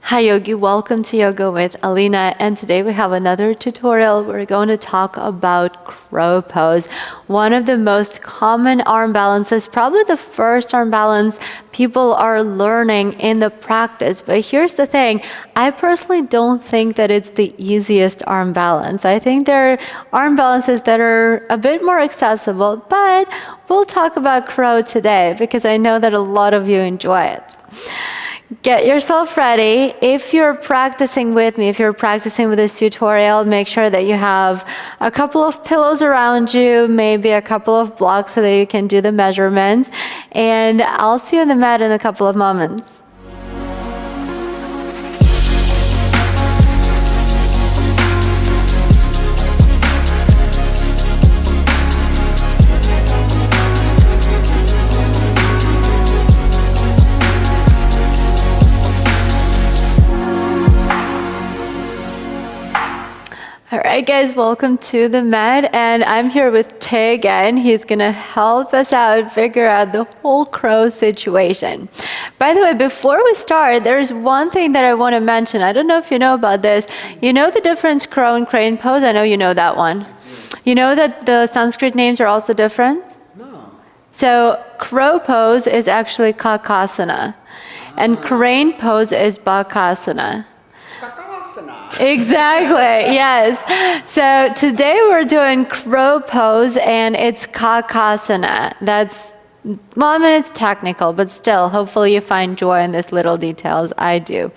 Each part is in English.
Hi Yogi, welcome to Yoga with Alina, and today we have another tutorial. We're going to talk about crow pose, one of the most common arm balances, probably the first arm balance people are learning in the practice. But here's the thing, I personally don't think that it's the easiest arm balance. I think there are arm balances that are a bit more accessible, but we'll talk about crow today because I know that a lot of you enjoy it. Get yourself ready. If you're practicing with me, if you're practicing with this tutorial, make sure that you have a couple of pillows around you, maybe a couple of blocks so that you can do the measurements. And I'll see you on the mat in a couple of moments. All right, guys, welcome to the mat, and I'm here with Tay again. He's gonna help us out, figure out the whole crow situation. By the way, before we start, there's one thing that I want to mention. I don't know if you know about this. You know the difference crow and crane pose? I know you know that one. You know that the Sanskrit names are also different? No. So crow pose is actually Bakasana, and crane pose is Bakasana. Exactly, yes. So today we're doing crow pose and it's Bakasana. Well, I mean, it's technical, but still, hopefully you find joy in these little details. I do.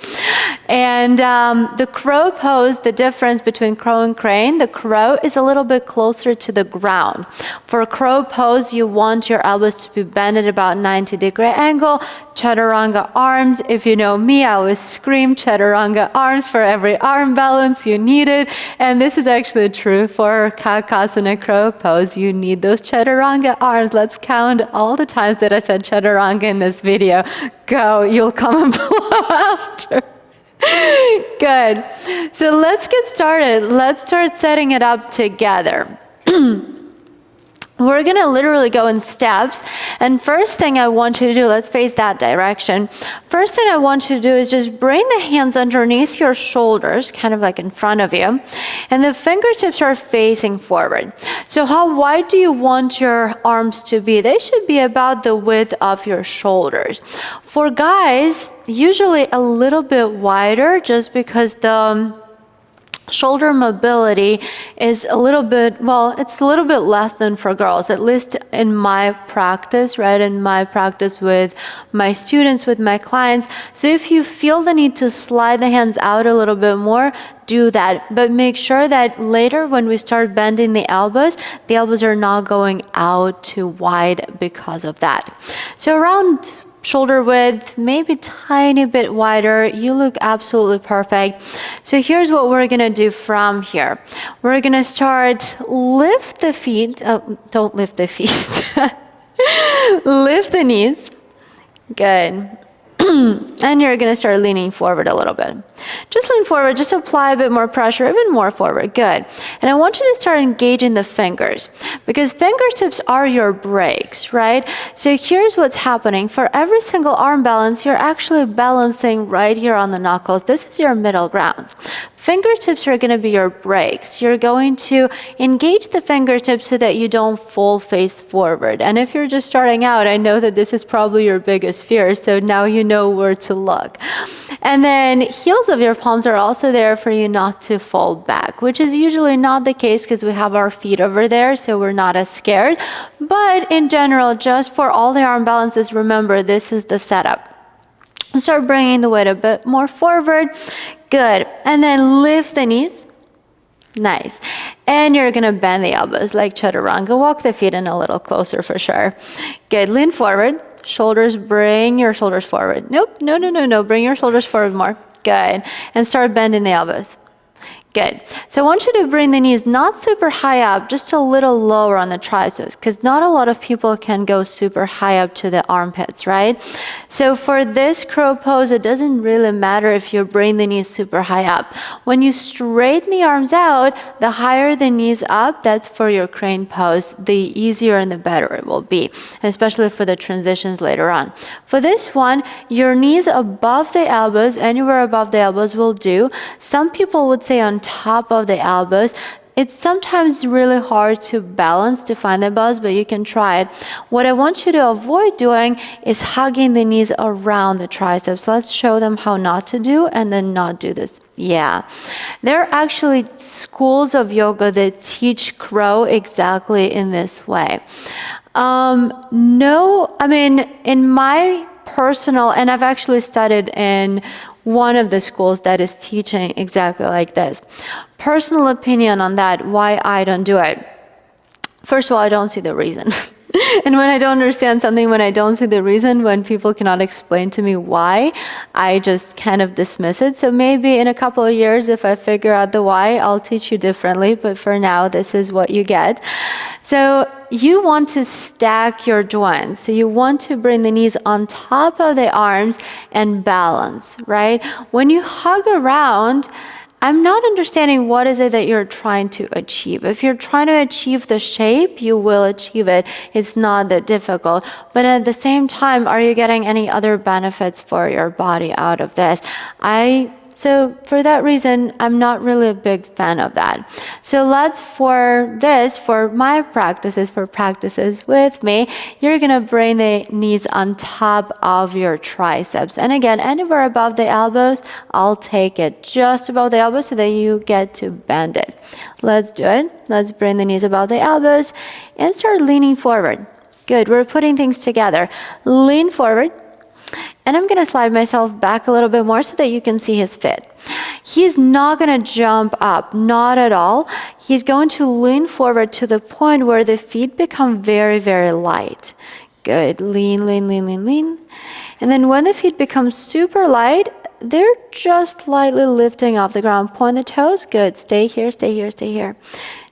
And the crow pose, the difference between crow and crane, the crow is a little bit closer to the ground. For crow pose, you want your elbows to be bent at about 90-degree angle. Chaturanga arms, if you know me, I always scream chaturanga arms for every arm balance you need it. And this is actually true for Bakasana crow pose. You need those chaturanga arms. Let's count all the times that I said chaturanga in this video. Go, you'll come and blow after. Good. So let's get started. Let's start setting it up together. We're gonna literally go in steps, and first thing I want you to do, let's face that direction. First thing I want you to do is just bring the hands underneath your shoulders, kind of like in front of you, and the fingertips are facing forward. So how wide do you want your arms to be? They should be about the width of your shoulders. For guys, usually a little bit wider, just because the shoulder mobility is a little bit, well, it's a little bit less than for girls, at least in my practice, right? In my practice with my students, with my clients. So if you feel the need to slide the hands out a little bit more, do that. But make sure that later when we start bending the elbows are not going out too wide because of that. So around shoulder width, maybe tiny bit wider. You look absolutely perfect. So here's what we're gonna do from here. We're gonna start, lift the feet, don't lift the feet. Lift the knees, good. And you're gonna start leaning forward a little bit. Just lean forward, just apply a bit more pressure, even more forward, good. And I want you to start engaging the fingers because fingertips are your brakes, right? So here's what's happening. For every single arm balance, you're actually balancing right here on the knuckles. This is your middle ground. Fingertips are gonna be your brakes. You're going to engage the fingertips so that you don't full face forward. And if you're just starting out, I know that this is probably your biggest fear, so now you know where to look. And then heels of your palms are also there for you not to fall back, which is usually not the case because we have our feet over there, so we're not as scared. But in general, just for all the arm balances, remember this is the setup. Start bringing the weight a bit more forward. Good. And then lift the knees. Nice. And you're going to bend the elbows like chaturanga. Walk the feet in a little closer for sure. Good. Lean forward. Shoulders, bring your shoulders forward. Nope. No. Bring your shoulders forward more. Good. And start bending the elbows. Good. So I want you to bring the knees not super high up, just a little lower on the triceps, because not a lot of people can go super high up to the armpits, right? So for this crow pose, it doesn't really matter if you bring the knees super high up. When you straighten the arms out, the higher the knees up, that's for your crane pose, the easier and the better it will be, especially for the transitions later on. For this one, your knees above the elbows, anywhere above the elbows will do. Some people would say on top of the elbows. It's sometimes really hard to balance, to find the balance, but you can try it. What I want you to avoid doing is hugging the knees around the triceps. Let's show them how not to do and then not do this. Yeah. There are actually schools of yoga that teach crow exactly in this way. No, I mean, in my personal, and I've actually studied in one of the schools that is teaching exactly like this. Personal opinion on that, why I don't do it. First of all, I don't see the reason. And when I don't understand something, when I don't see the reason, when people cannot explain to me why, I just kind of dismiss it. So maybe in a couple of years, if I figure out the why, I'll teach you differently. But for now, this is what you get. So you want to stack your joints. So you want to bring the knees on top of the arms and balance, right? When you hug around, I'm not understanding what is it that you're trying to achieve. If you're trying to achieve the shape, you will achieve it. It's not that difficult. But at the same time, are you getting any other benefits for your body out of this? So for that reason, I'm not really a big fan of that. So for my practices, for practices with me, you're gonna bring the knees on top of your triceps. And again, anywhere above the elbows, I'll take it just above the elbows so that you get to bend it. Let's do it. Let's bring the knees above the elbows and start leaning forward. Good, we're putting things together. Lean forward. And I'm gonna slide myself back a little bit more so that you can see his fit. He's not gonna jump up, not at all. He's going to lean forward to the point where the feet become very, very light. Good, lean, lean, lean, lean, lean. And then when the feet become super light, they're just lightly lifting off the ground. Point the toes, good, stay here, stay here, stay here.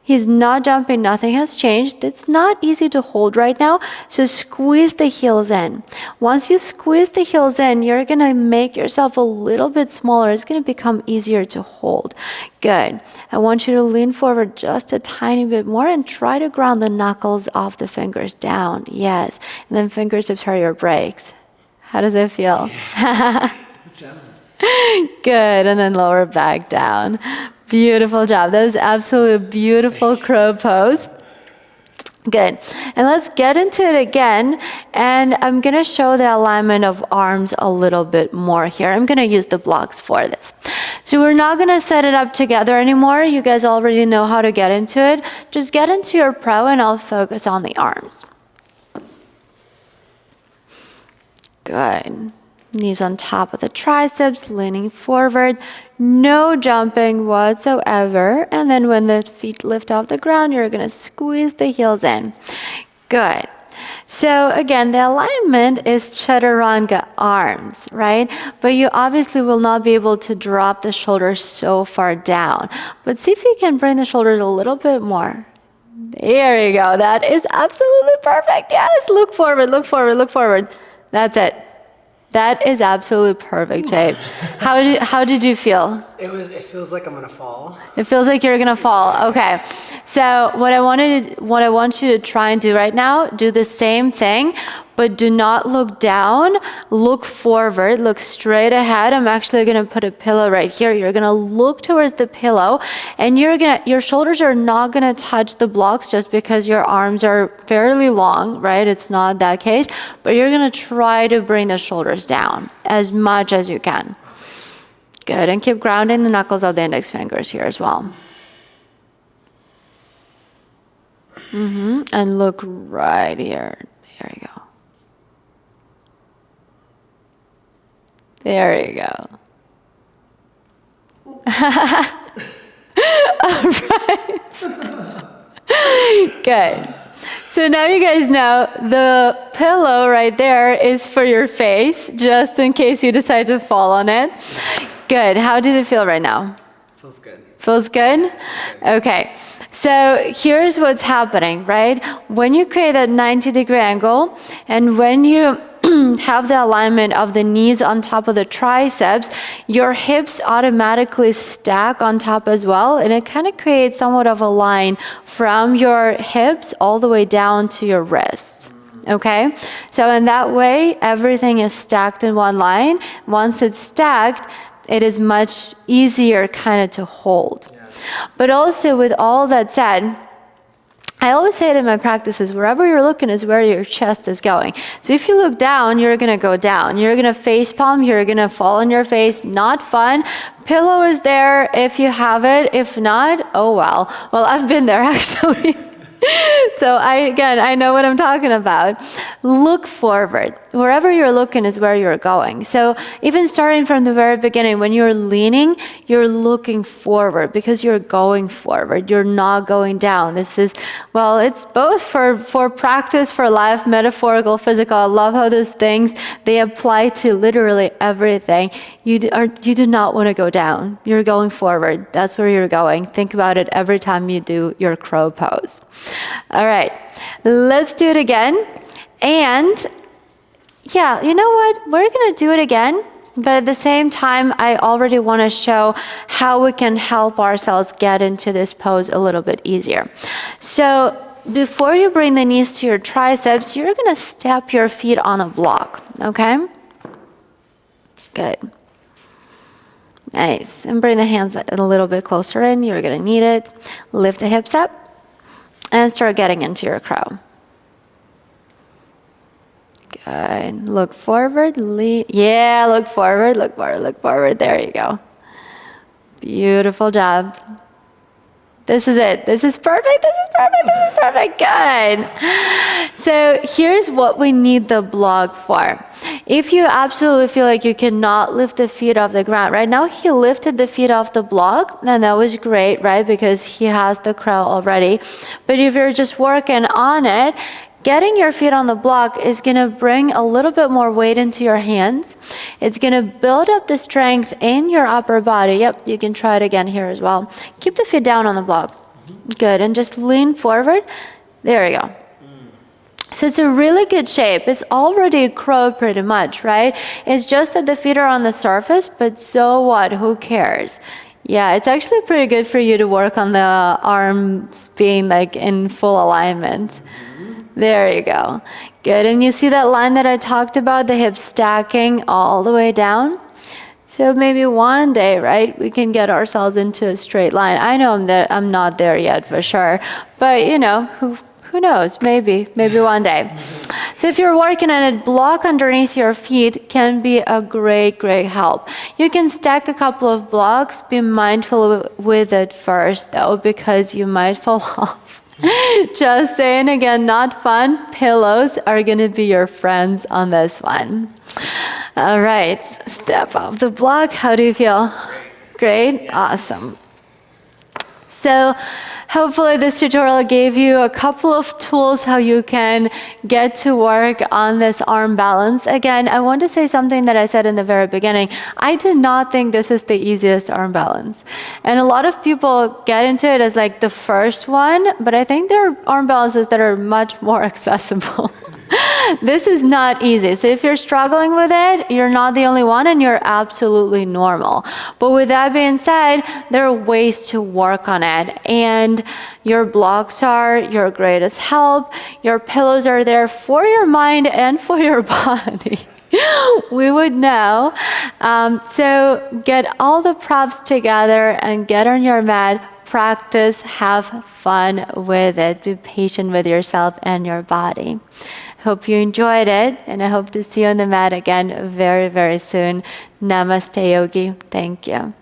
He's not jumping, nothing has changed. It's not easy to hold right now, so squeeze the heels in. Once you squeeze the heels in, you're gonna make yourself a little bit smaller. It's gonna become easier to hold. Good. I want you to lean forward just a tiny bit more and try to ground the knuckles off the fingers down. Yes. And then fingertips are your brakes. How does it feel? Yeah. It's a challenge. Good. And then lower back down. Beautiful job. That was absolutely beautiful crow pose. Good. And let's get into it again. And I'm going to show the alignment of arms a little bit more here. I'm going to use the blocks for this. So we're not going to set it up together anymore. You guys already know how to get into it. Just get into your pro and I'll focus on the arms. Good. Knees on top of the triceps, leaning forward. No jumping whatsoever. And then when the feet lift off the ground, you're going to squeeze the heels in. Good. So again, the alignment is chaturanga arms, right? But you obviously will not be able to drop the shoulders so far down. But see if you can bring the shoulders a little bit more. There you go. That is absolutely perfect. Yes, look forward, look forward, look forward. That's it. That is absolutely perfect, Jay. How did you feel? It feels like I'm gonna fall. It feels like you're gonna fall. Okay. So what I want you to try and do right now, do the same thing, but do not look down. Look forward. Look straight ahead. I'm actually gonna put a pillow right here. You're gonna look towards the pillow, and your shoulders are not gonna touch the blocks just because your arms are fairly long, right? It's not that case, but you're gonna try to bring the shoulders down as much as you can. Good, and keep grounding the knuckles of the index fingers here as well. And look right here. There you go. There you go. All right. Good. So now you guys know the pillow right there is for your face, just in case you decide to fall on it. Good. How did it feel right now? Feels good. Feels good? Okay. So here's what's happening, right? When you create that 90-degree angle, and when you have the alignment of the knees on top of the triceps, your hips automatically stack on top as well, and it kind of creates somewhat of a line from your hips all the way down to your wrists. Okay, so in that way, everything is stacked in one line. Once it's stacked, it is much easier kind of to hold. Yeah. But also, with all that said, I always say it in my practices, wherever you're looking is where your chest is going. So if you look down, you're gonna go down. You're gonna face palm, you're gonna fall on your face, not fun. Pillow is there if you have it. If not, oh well. Well, I've been there actually. So I know what I'm talking about. Look forward. Wherever you're looking is where you're going. So even starting from the very beginning, when you're leaning, you're looking forward because you're going forward. You're not going down. This is, well, it's both for practice, for life, metaphorical, physical. I love how those things, they apply to literally everything. You do not want to go down. You're going forward. That's where you're going. Think about it every time you do your crow pose. All right, let's do it again. And yeah, you know what? We're going to do it again. But at the same time, I already want to show how we can help ourselves get into this pose a little bit easier. So before you bring the knees to your triceps, you're going to step your feet on a block. Okay? Good. Nice. And bring the hands a little bit closer in. You're going to need it. Lift the hips up and start getting into your crow. Good. Look forward. Yeah, look forward, look forward, look forward. There you go. Beautiful job. This is it. This is perfect. This is perfect. This is perfect. Good. So here's what we need the block for. If you absolutely feel like you cannot lift the feet off the ground, right now he lifted the feet off the block, and that was great, right? Because he has the crow already. But if you're just working on it, getting your feet on the block is going to bring a little bit more weight into your hands. It's going to build up the strength in your upper body. Yep, you can try it again here as well. Keep the feet down on the block. Good, and just lean forward. There you go. So it's a really good shape. It's already a crow pretty much, right? It's just that the feet are on the surface, but so what? Who cares? Yeah, it's actually pretty good for you to work on the arms being like in full alignment. There you go. Good. And you see that line that I talked about, the hips stacking all the way down? So maybe one day, right, we can get ourselves into a straight line. I know I'm not there yet for sure, but you know, who knows? Maybe one day. So if you're working on it, block underneath your feet can be a great help. You can stack a couple of blocks. Be mindful with it first, though, because you might fall off. Just saying again, not fun. Pillows are going to be your friends on this one. All right, step off the block. How do you feel? Great? Yes. Awesome. So hopefully this tutorial gave you a couple of tools how you can get to work on this arm balance. Again, I want to say something that I said in the very beginning. I do not think this is the easiest arm balance. And a lot of people get into it as like the first one, but I think there are arm balances that are much more accessible. This is not easy. So if you're struggling with it, you're not the only one and you're absolutely normal. But with that being said, there are ways to work on it. And your blocks are your greatest help. Your pillows are there for your mind and for your body. We would know. So get all the props together and get on your mat. Practice, have fun with it. Be patient with yourself and your body. Hope you enjoyed it, and I hope to see you on the mat again very soon. Namaste, Yogi. Thank you.